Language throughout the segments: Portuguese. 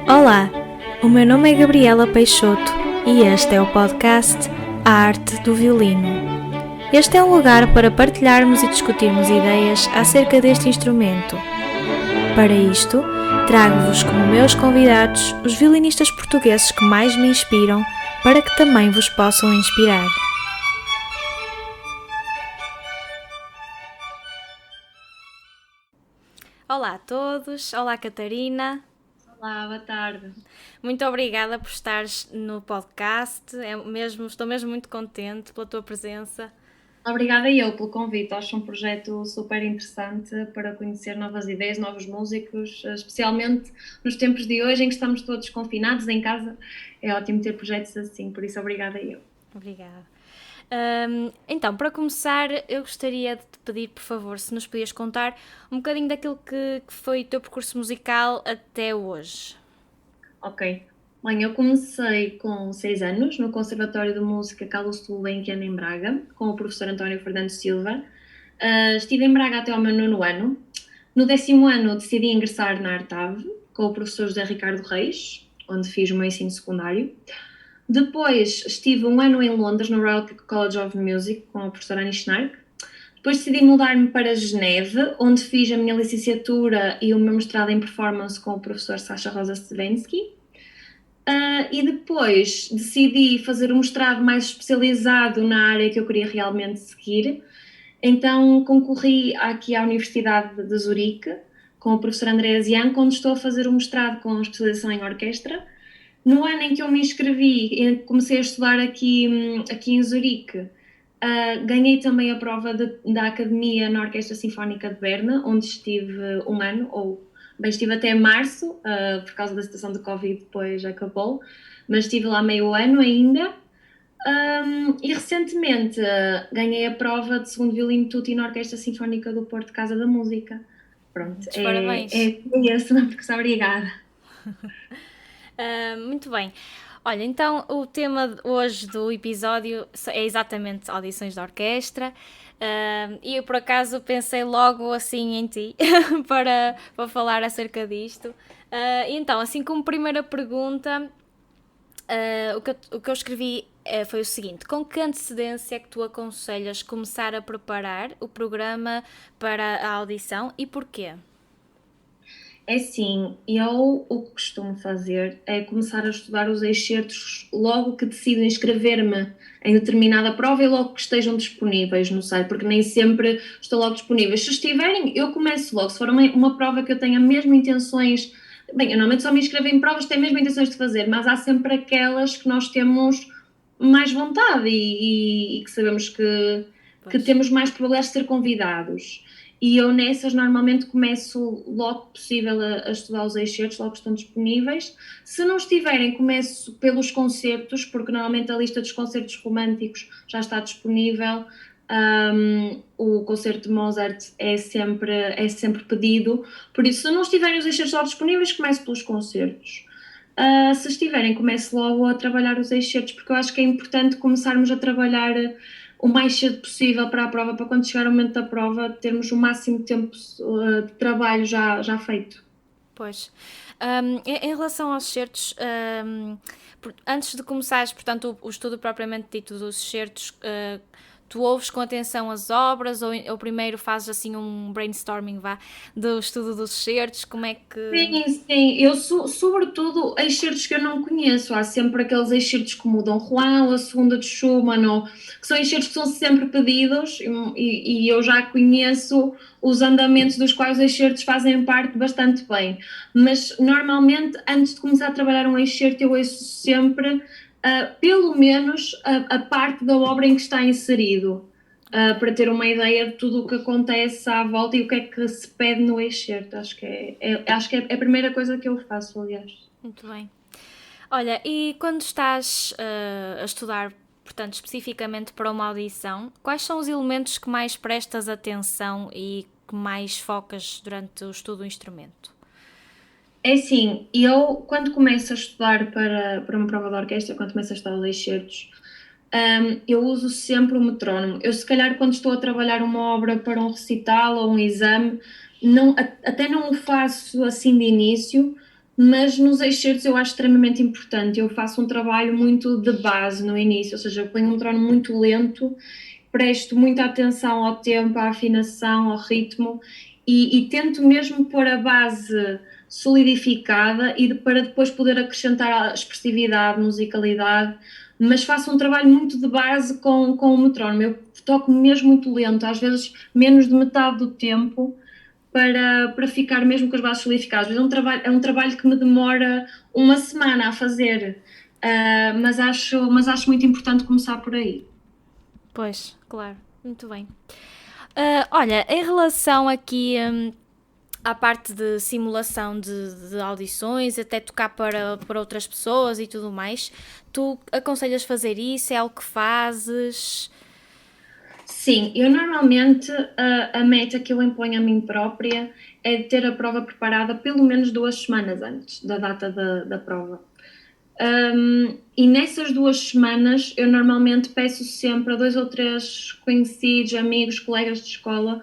Olá, o meu nome é Gabriela Peixoto e este é o podcast A Arte do Violino. Este é um lugar para partilharmos e discutirmos ideias acerca deste instrumento. Para isto, trago-vos como meus convidados os violinistas portugueses que mais me inspiram para que também vos possam inspirar. Olá a todos, olá Catarina. Olá, boa tarde. Muito obrigada por estares no podcast, estou mesmo muito contente pela tua presença. Obrigada eu pelo convite, acho um projeto super interessante para conhecer novas ideias, novos músicos, especialmente nos tempos de hoje em que estamos todos confinados em casa, é ótimo ter projetos assim, por isso obrigada eu. Obrigada. Então, para começar, eu gostaria de te pedir, por favor, se nos podias contar um bocadinho daquilo que foi o teu percurso musical até hoje. Ok. Bem, eu comecei com 6 anos no Conservatório de Música Carlos Gulbenkian em Braga, com o professor António Fernandes Silva. Estive em Braga até ao meu 9º ano. No 10º ano decidi ingressar na Artave, com o professor José Ricardo Reis, onde fiz o meu ensino secundário. Depois estive um ano em Londres, no Royal College of Music, com a professora Annie Schnark. Depois decidi mudar-me para Geneve, onde fiz a minha licenciatura e o meu mestrado em performance com o professor Sasha Rosa Stevensky. E depois decidi fazer um mestrado mais especializado na área que eu queria realmente seguir. Então concorri aqui à Universidade de Zurique, com o professor André Zianco, onde estou a fazer um mestrado com especialização em orquestra. No ano em que eu me inscrevi e comecei a estudar aqui em Zurique, ganhei também a prova da Academia na Orquestra Sinfónica de Berna, onde estive um ano, estive até março, por causa da situação do Covid, depois acabou, mas estive lá meio ano ainda. E recentemente ganhei a prova de segundo violino tutti na Orquestra Sinfónica do Porto Casa da Música. Pronto, Parabéns. é esse, porque obrigada. Muito bem. Olha, então o tema hoje do episódio é exatamente audições de orquestra. E eu por acaso pensei logo assim em ti para falar acerca disto. Então, assim como primeira pergunta, o que eu escrevi foi o seguinte: com que antecedência é que tu aconselhas começar a preparar o programa para a audição e porquê? É assim, eu o que costumo fazer é começar a estudar os excertos logo que decido inscrever-me em determinada prova e logo que estejam disponíveis no site, porque nem sempre estão logo disponíveis. Se estiverem, eu começo logo. Se for uma prova que eu tenha mesmo intenções... Bem, eu normalmente só me inscrevo em provas que têm mesmo intenções de fazer, mas há sempre aquelas que nós temos mais vontade e que sabemos que temos mais probabilidades de ser convidados. E eu nessas normalmente começo logo que possível a estudar os excertos, logo que estão disponíveis. Se não estiverem, começo pelos concertos, porque normalmente a lista dos concertos românticos já está disponível. O concerto de Mozart é sempre pedido, por isso se não estiverem os excertos logo disponíveis, começo pelos concertos. Se estiverem, começo logo a trabalhar os excertos, porque eu acho que é importante começarmos a trabalhar o mais cedo possível para a prova, para quando chegar o momento da prova termos o máximo tempo de trabalho já feito. Pois. Em relação aos excertos, antes de começares, portanto, o estudo propriamente dito dos excertos, tu ouves com atenção as obras ou primeiro fazes assim um brainstorming do estudo dos excertos? Como é que... Sim, eu sobretudo excertos que eu não conheço, há sempre aqueles excertos como o Dom Juan ou a Segunda de Schumann, que são excertos que são sempre pedidos e eu já conheço os andamentos dos quais os excertos fazem parte bastante bem, mas normalmente antes de começar a trabalhar um excerto eu ouço sempre pelo menos a parte da obra em que está inserido, para ter uma ideia de tudo o que acontece à volta e o que é que se pede no excerto. Acho que é a primeira coisa que eu faço, aliás. Muito bem. Olha, e quando estás a estudar, portanto, especificamente para uma audição, quais são os elementos que mais prestas atenção e que mais focas durante o estudo do instrumento? É assim, eu quando começo a estudar para uma prova de orquestra, quando começo a estudar os excertos, eu uso sempre o metrónomo. Eu se calhar quando estou a trabalhar uma obra para um recital ou um exame, até não o faço assim de início, mas nos excertos eu acho extremamente importante. Eu faço um trabalho muito de base no início, ou seja, eu ponho um metrónomo muito lento, presto muita atenção ao tempo, à afinação, ao ritmo e tento mesmo pôr a base solidificada para depois poder acrescentar a expressividade, musicalidade, mas faço um trabalho muito de base com o metrónomo. Eu toco mesmo muito lento, às vezes menos de metade do tempo, para ficar mesmo com as bases solidificadas. É um trabalho que me demora uma semana a fazer, mas acho muito importante começar por aí. Pois, claro, muito bem. Olha, em relação aqui à parte de simulação de audições, até tocar para outras pessoas e tudo mais, tu aconselhas fazer isso? É algo que fazes? Sim, eu normalmente a meta que eu imponho a mim própria é de ter a prova preparada pelo menos 2 semanas antes da data da prova. E nessas 2 semanas eu normalmente peço sempre a 2 ou 3 conhecidos, amigos, colegas de escola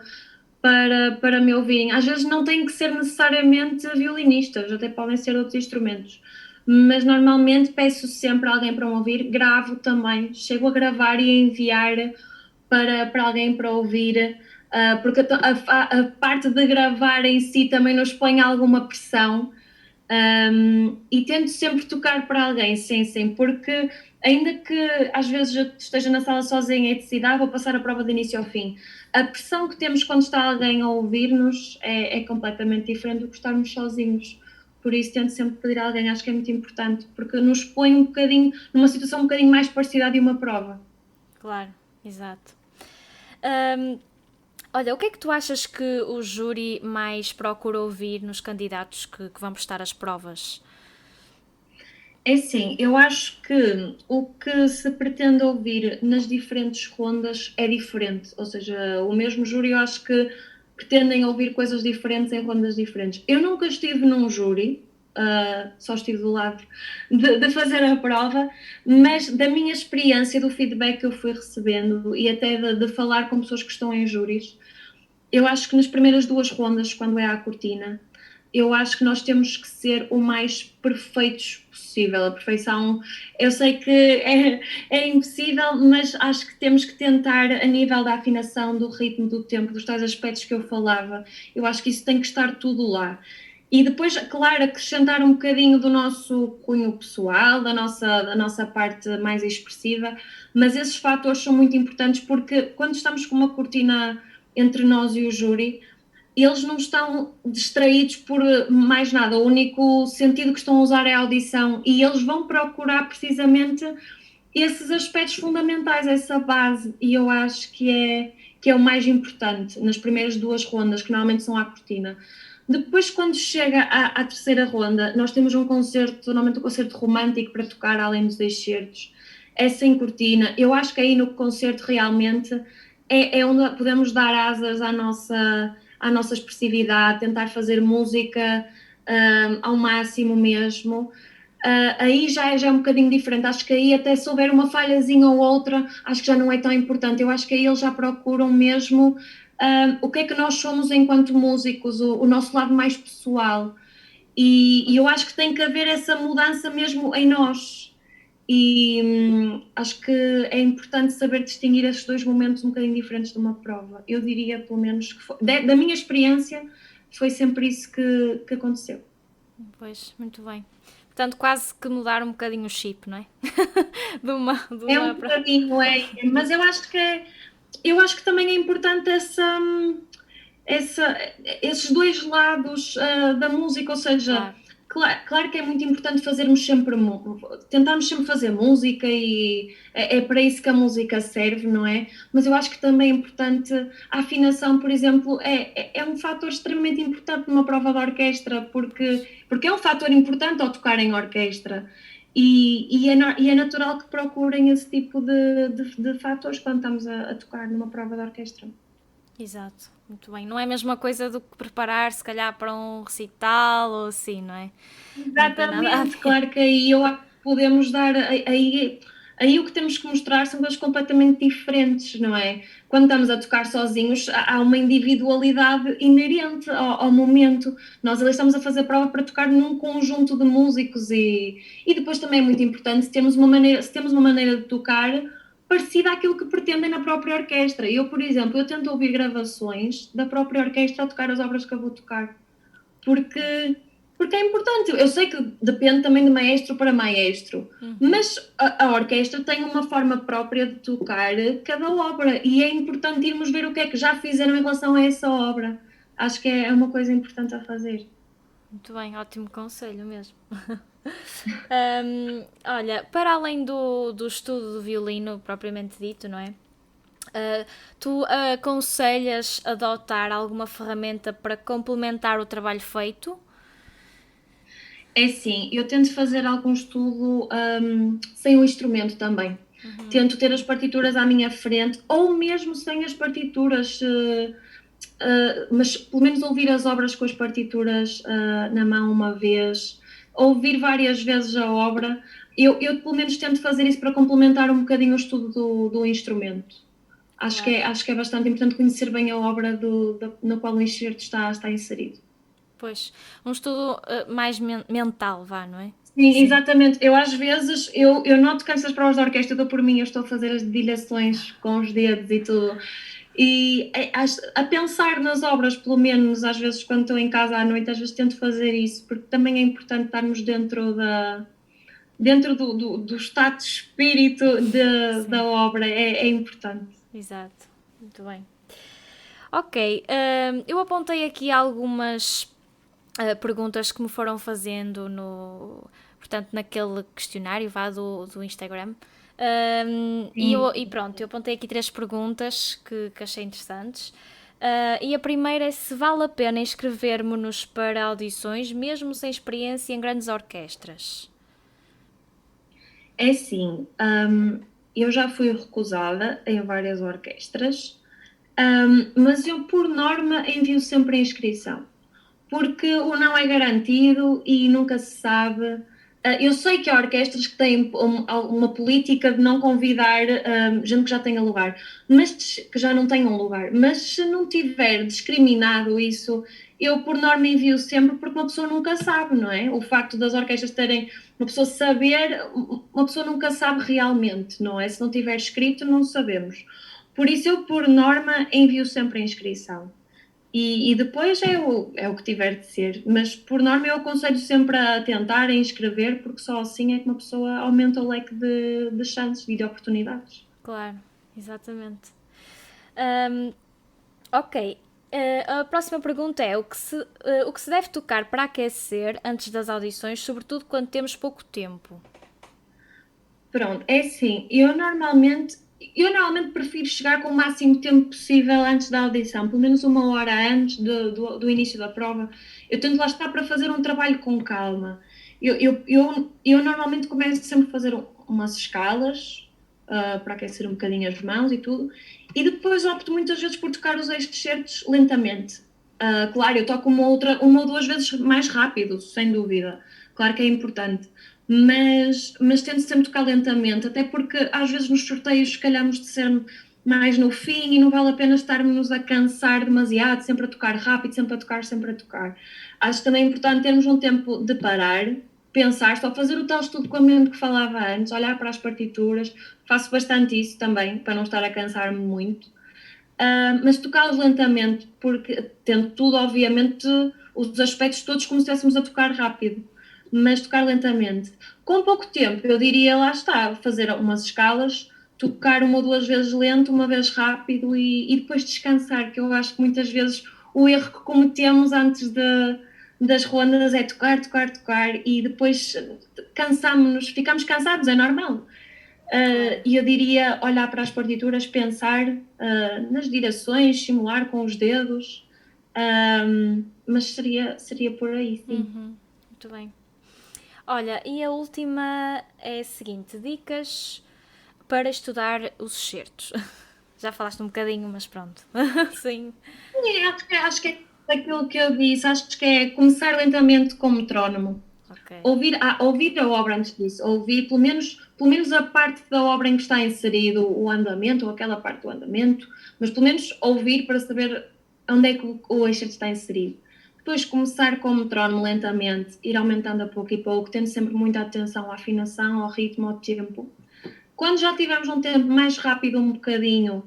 para me ouvirem. Às vezes não tem que ser necessariamente violinistas, até podem ser outros instrumentos, mas normalmente peço sempre alguém para me ouvir, gravo também, chego a gravar e a enviar para alguém para ouvir, porque a parte de gravar em si também nos põe alguma pressão. E tento sempre tocar para alguém, sim, porque ainda que às vezes eu esteja na sala sozinha e decida, vou passar a prova de início ao fim, a pressão que temos quando está alguém a ouvir-nos é completamente diferente do que estarmos sozinhos. Por isso tento sempre pedir a alguém, acho que é muito importante, porque nos põe um bocadinho, numa situação um bocadinho mais parecida de uma prova. Claro, exato. Hum, Olha, o que é que tu achas que o júri mais procura ouvir nos candidatos que vão prestar as provas? É sim, eu acho que o que se pretende ouvir nas diferentes rondas é diferente, ou seja, o mesmo júri eu acho que pretendem ouvir coisas diferentes em rondas diferentes. Eu nunca estive num júri, só estive do lado de fazer a prova, mas da minha experiência, do feedback que eu fui recebendo e até de falar com pessoas que estão em júris, eu acho que nas primeiras 2 rondas, quando é à cortina, eu acho que nós temos que ser o mais perfeitos possível. A perfeição, eu sei que é impossível, mas acho que temos que tentar, a nível da afinação, do ritmo, do tempo, dos tais aspectos que eu falava, eu acho que isso tem que estar tudo lá. E depois, claro, acrescentar um bocadinho do nosso cunho pessoal, da nossa parte mais expressiva, mas esses fatores são muito importantes porque quando estamos com uma cortina entre nós e o júri, eles não estão distraídos por mais nada, o único sentido que estão a usar é a audição e eles vão procurar precisamente esses aspectos fundamentais, essa base, e eu acho que é o mais importante nas primeiras 2 rondas, que normalmente são à cortina. Depois, quando chega à terceira ronda, nós temos um concerto, normalmente um concerto romântico para tocar além dos excertos, é sem cortina. Eu acho que aí no concerto realmente é onde podemos dar asas à nossa expressividade, tentar fazer música ao máximo mesmo. Aí já é um bocadinho diferente. Acho que aí até se houver uma falhazinha ou outra, acho que já não é tão importante. Eu acho que aí eles já procuram mesmo o que é que nós somos enquanto músicos, o nosso lado mais pessoal. E eu acho que tem que haver essa mudança mesmo em nós. E acho que é importante saber distinguir esses 2 momentos um bocadinho diferentes de uma prova. Eu diria, pelo menos, que foi, da minha experiência, foi sempre isso que aconteceu. Pois, muito bem. Portanto, quase que mudar um bocadinho o chip, não é? De É uma um para. bocadinho, mas eu acho que também é importante esses 2 lados da música, ou seja, Claro, claro que é muito importante tentarmos sempre fazer música e é para isso que a música serve, não é? Mas eu acho que também é importante a afinação, por exemplo, é um fator extremamente importante numa prova de orquestra, porque é um fator importante ao tocar em orquestra. E é natural que procurem esse tipo de fatores quando estamos a tocar numa prova de orquestra. exato. Muito bem. Não é a mesma coisa do que preparar, se calhar, para um recital ou assim, não é? Não tem nada a Exatamente, ver. claro que aí eu acho que podemos dar aí. Aí o que temos que mostrar são coisas completamente diferentes, não é? Quando estamos a tocar sozinhos, há uma individualidade inerente ao momento. Nós ali estamos a fazer prova para tocar num conjunto de músicos e depois também é muito importante se temos uma maneira de tocar parecida àquilo que pretendem na própria orquestra. Eu, por exemplo, eu tento ouvir gravações da própria orquestra a tocar as obras que eu vou tocar, porque é importante. Eu sei que depende também de maestro para maestro, mas a orquestra tem uma forma própria de tocar cada obra e é importante irmos ver o que é que já fizeram em relação a essa obra. Acho que é uma coisa importante a fazer. Muito bem, ótimo conselho mesmo. Olha, para além do estudo do violino propriamente dito, não é? Tu aconselhas adotar alguma ferramenta para complementar o trabalho feito? É sim, eu tento fazer algum estudo sem o instrumento também. Tento ter as partituras à minha frente, ou mesmo sem as partituras, mas pelo menos ouvir as obras com as partituras na mão uma vez, ouvir várias vezes a obra. Eu pelo menos tento fazer isso para complementar um bocadinho o estudo do instrumento. Acho, Claro. acho que é bastante importante conhecer bem a obra na qual o incerto está inserido. Pois, um estudo mais mental, vá, não é? Sim, exatamente. Eu às vezes, eu noto que antes das provas de orquestra, eu dou por mim, eu estou a fazer as dedilhações com os dedos e tudo. E a pensar nas obras, pelo menos às vezes quando estou em casa à noite, às vezes tento fazer isso, porque também é importante estarmos dentro do estado de espírito da obra, é importante. Exato, muito bem. Ok, eu apontei aqui algumas perguntas que me foram fazendo portanto, naquele questionário vá do Instagram. E pronto, eu apontei aqui 3 perguntas que achei interessantes. E a primeira é se vale a pena inscrevermos-nos para audições, mesmo sem experiência em grandes orquestras. É sim, eu já fui recusada em várias orquestras, mas eu por norma envio sempre a inscrição, porque o não é garantido e nunca se sabe. Eu sei que há orquestras que têm uma política de não convidar gente que já tenha lugar, mas que já não tenham lugar. Mas se não tiver discriminado isso, eu por norma envio sempre, porque uma pessoa nunca sabe, não é? O facto das orquestras terem uma pessoa saber, uma pessoa nunca sabe realmente, não é? Se não tiver escrito, não sabemos. Por isso eu por norma envio sempre a inscrição. E depois é o que tiver de ser. Mas, por norma, eu aconselho sempre a tentar, a inscrever, porque só assim é que uma pessoa aumenta o leque de chances e de oportunidades. Claro, exatamente. Ok, a próxima pergunta é o que se deve tocar para aquecer antes das audições, sobretudo quando temos pouco tempo? Pronto, é assim, eu normalmente prefiro chegar com o máximo tempo possível antes da audição, pelo menos 1 hora antes do início da prova. Eu tento lá estar para fazer um trabalho com calma. Eu normalmente começo sempre a fazer umas escalas para aquecer um bocadinho as mãos e tudo, e depois opto muitas vezes por tocar os excertos lentamente. Claro, eu toco uma ou duas vezes mais rápido, sem dúvida. Claro que é importante, mas tento sempre tocar lentamente, até porque às vezes nos sorteios calhamos de ser mais no fim e não vale a pena estarmos a cansar demasiado, sempre a tocar rápido, sempre a tocar, sempre a tocar. Acho também importante termos um tempo de parar, pensar, só fazer o tal estudo com a mente que falava antes, olhar para as partituras, faço bastante isso também, para não estar a cansar-me muito. Mas tocá-los lentamente, porque tendo tudo, obviamente, os aspectos todos como se estivéssemos a tocar rápido, mas tocar lentamente. Com pouco tempo, eu diria, lá está, fazer umas escalas, tocar 1 ou 2 vezes lento, uma vez rápido e depois descansar, que eu acho que muitas vezes o erro que cometemos antes das rondas é tocar, tocar, tocar e depois cansamos-nos, ficamos cansados, é normal. E eu diria olhar para as partituras, pensar nas direções, simular com os dedos, mas seria por aí, sim. Muito bem. Olha, e a última é a seguinte: dicas para estudar os excertos. Já falaste um bocadinho, mas pronto. Sim. Acho que é aquilo que eu disse, acho que é começar lentamente com o metrónomo. Ok. Ouvir a obra antes disso, ouvir pelo menos a parte da obra em que está inserido o andamento, ou aquela parte do andamento, mas pelo menos ouvir para saber onde é que o excerto está inserido. Depois começar com o metrónomo lentamente, ir aumentando a pouco e pouco, tendo sempre muita atenção à afinação, ao ritmo, ao tempo. Quando já tivermos um tempo mais rápido um bocadinho,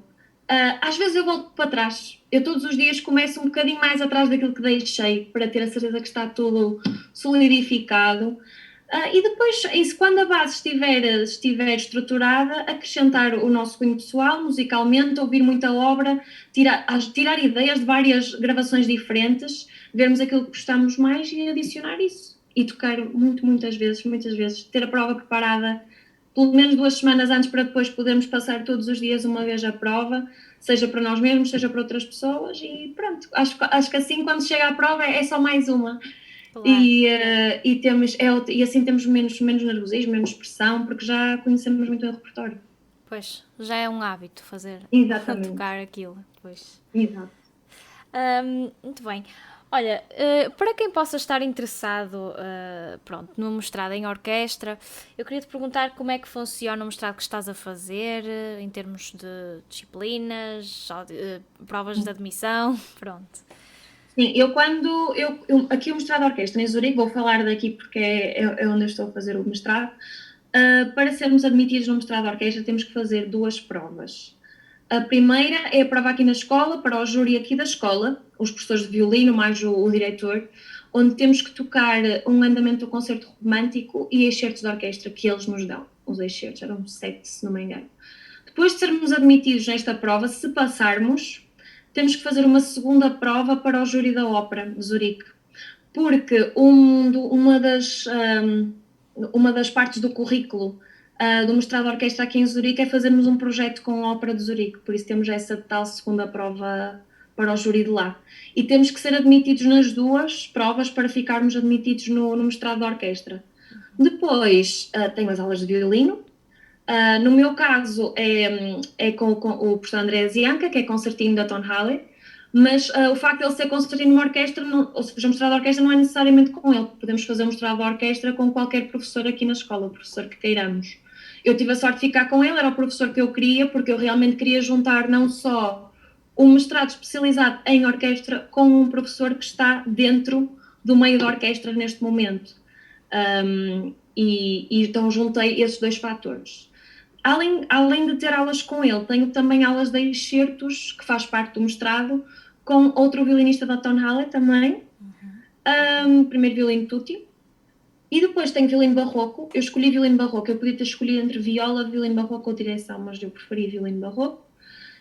às vezes eu volto para trás. Eu todos os dias começo um bocadinho mais atrás daquilo que deixei, para ter a certeza que está tudo solidificado. E depois, quando a base estiver estruturada, acrescentar o nosso cunho pessoal, musicalmente, ouvir muita obra, tirar ideias de várias gravações diferentes, vermos aquilo que gostamos mais e adicionar isso. E tocar muitas vezes, ter a prova preparada pelo menos 2 semanas antes, para depois podermos passar todos os dias uma vez a prova, seja para nós mesmos, seja para outras pessoas, e pronto, acho que assim, quando chega à prova, é só mais uma. Claro. E assim temos menos nervosismo, menos pressão, porque já conhecemos muito o repertório. Pois, já é um hábito fazer, Exatamente. tocar aquilo. Pois. Exato. Muito bem. Olha, para quem possa estar interessado pronto, no mestrado em orquestra, eu queria te perguntar como é que funciona o mestrado que estás a fazer, em termos de disciplinas, provas de admissão, pronto. Sim, aqui o mestrado de orquestra em Zurique, vou falar daqui porque é onde eu estou a fazer o mestrado. Para sermos admitidos no mestrado de orquestra temos que fazer 2 provas. A primeira é a prova aqui na escola, para o júri aqui da escola, os professores de violino mais o diretor, onde temos que tocar um andamento do concerto romântico e excertos de orquestra que eles nos dão. Os excertos, eram 7, se não me engano. Depois de sermos admitidos nesta prova, se passarmos, temos que fazer uma segunda prova para o júri da ópera de Zurique, porque uma das partes do currículo do mestrado de orquestra aqui em Zurique é fazermos um projeto com a ópera de Zurique, por isso temos essa tal segunda prova para o júri de lá. E temos que ser admitidos nas 2 provas para ficarmos admitidos no mestrado de orquestra. Depois tenho as aulas de violino. No meu caso é com o professor André Zianca, que é concertino da Tonhalle, mas o facto de ele ser concertino numa orquestra, ou seja, o mestrado de orquestra não é necessariamente com ele, podemos fazer um mestrado de orquestra com qualquer professor aqui na escola, o professor que queiramos. Eu tive a sorte de ficar com ele, era o professor que eu queria, porque eu realmente queria juntar não só um mestrado especializado em orquestra com um professor que está dentro do meio da orquestra neste momento. E então juntei esses 2 fatores. Além de ter aulas com ele, tenho também aulas de excertos, que faz parte do mestrado, com outro violinista da Tonhalle também, primeiro violino tutti, e depois tenho violino barroco. Eu escolhi violino barroco, eu podia ter escolhido entre viola, violino barroco ou direção, mas eu preferi violino barroco.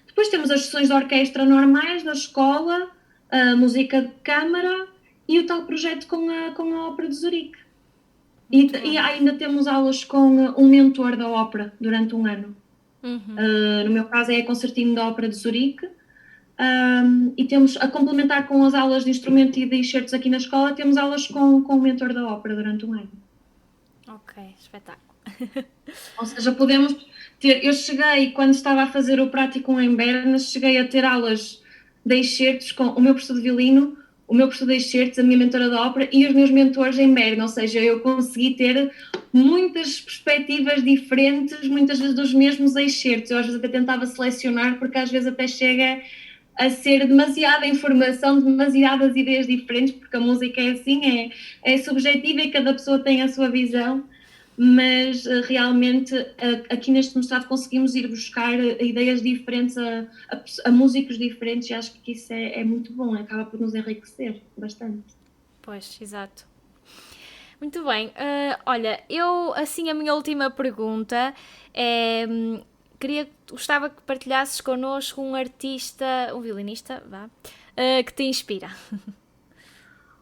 Depois temos as sessões de orquestra normais da escola, a música de câmara e o tal projeto com a Ópera de Zurique. E ainda temos aulas com um mentor da ópera durante um ano. No meu caso é concertino da Ópera de Zurique. E temos, a complementar com as aulas de instrumento e de excertos aqui na escola, temos aulas com o mentor da ópera durante um ano. Ok, espetáculo. Ou seja, podemos ter... Eu cheguei, quando estava a fazer o prático em Bernas, cheguei a ter aulas de excertos com o meu professor de violino, o meu professor de excertos, a minha mentora da ópera e os meus mentores em Berna, ou seja, eu consegui ter muitas perspectivas diferentes, muitas vezes dos mesmos excertos. Eu às vezes até tentava selecionar, porque às vezes até chega a ser demasiada informação, demasiadas ideias diferentes, porque a música é assim, é subjetiva e cada pessoa tem a sua visão, mas realmente aqui neste mestrado conseguimos ir buscar ideias diferentes a músicos diferentes e acho que isso é muito bom, acaba por nos enriquecer bastante. Pois, exato. Muito bem, olha, assim a minha última pergunta é, gostava que partilhasses connosco um artista, um violinista, vá, que te inspira.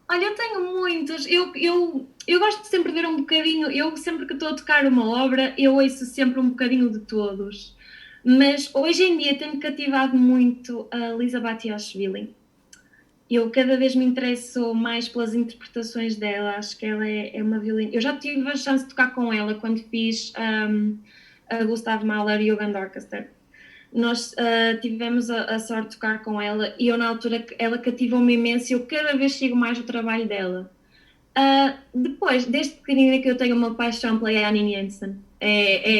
Olha, eu tenho muitos, eu gosto sempre de ver um bocadinho, eu sempre que estou a tocar uma obra, eu ouço sempre um bocadinho de todos, mas hoje em dia tenho cativado muito a Liza Batiashvili. Eu cada vez me interesso mais pelas interpretações dela, acho que ela é uma violinista. Eu já tive a chance de tocar com ela quando fiz a Gustav Mahler Jugend Orchestra. Nós tivemos a sorte de tocar com ela e eu na altura ela cativou-me imenso e eu cada vez sigo mais o trabalho dela. Depois, desde pequenina que eu tenho uma paixão pela Janine Jensen. É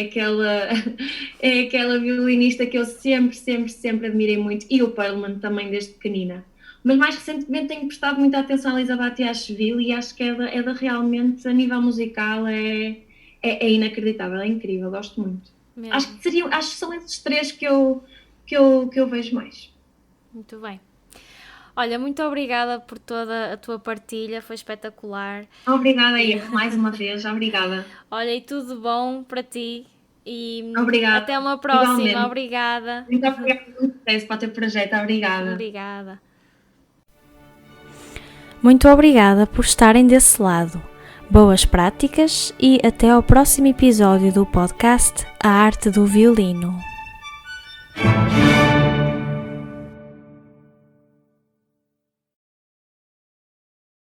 aquela violinista que eu sempre admirei muito, e o Perlman também desde pequenina. Mas mais recentemente tenho prestado muita atenção à Elizabeth Ashvili, e acho que ela realmente, a nível musical, é inacreditável, é incrível, gosto muito. Mesmo. Acho que são esses três que eu vejo mais. Muito bem. Olha, muito obrigada por toda a tua partilha, foi espetacular. Obrigada, Ivo, mais uma vez, obrigada. Olha, e tudo bom para ti e Obrigada. até uma próxima. Igualmente. Obrigada. Muito obrigada pelo sucesso para o teu projeto, obrigada. Obrigada. Muito obrigada por estarem desse lado. Boas práticas e até ao próximo episódio do podcast A Arte do Violino.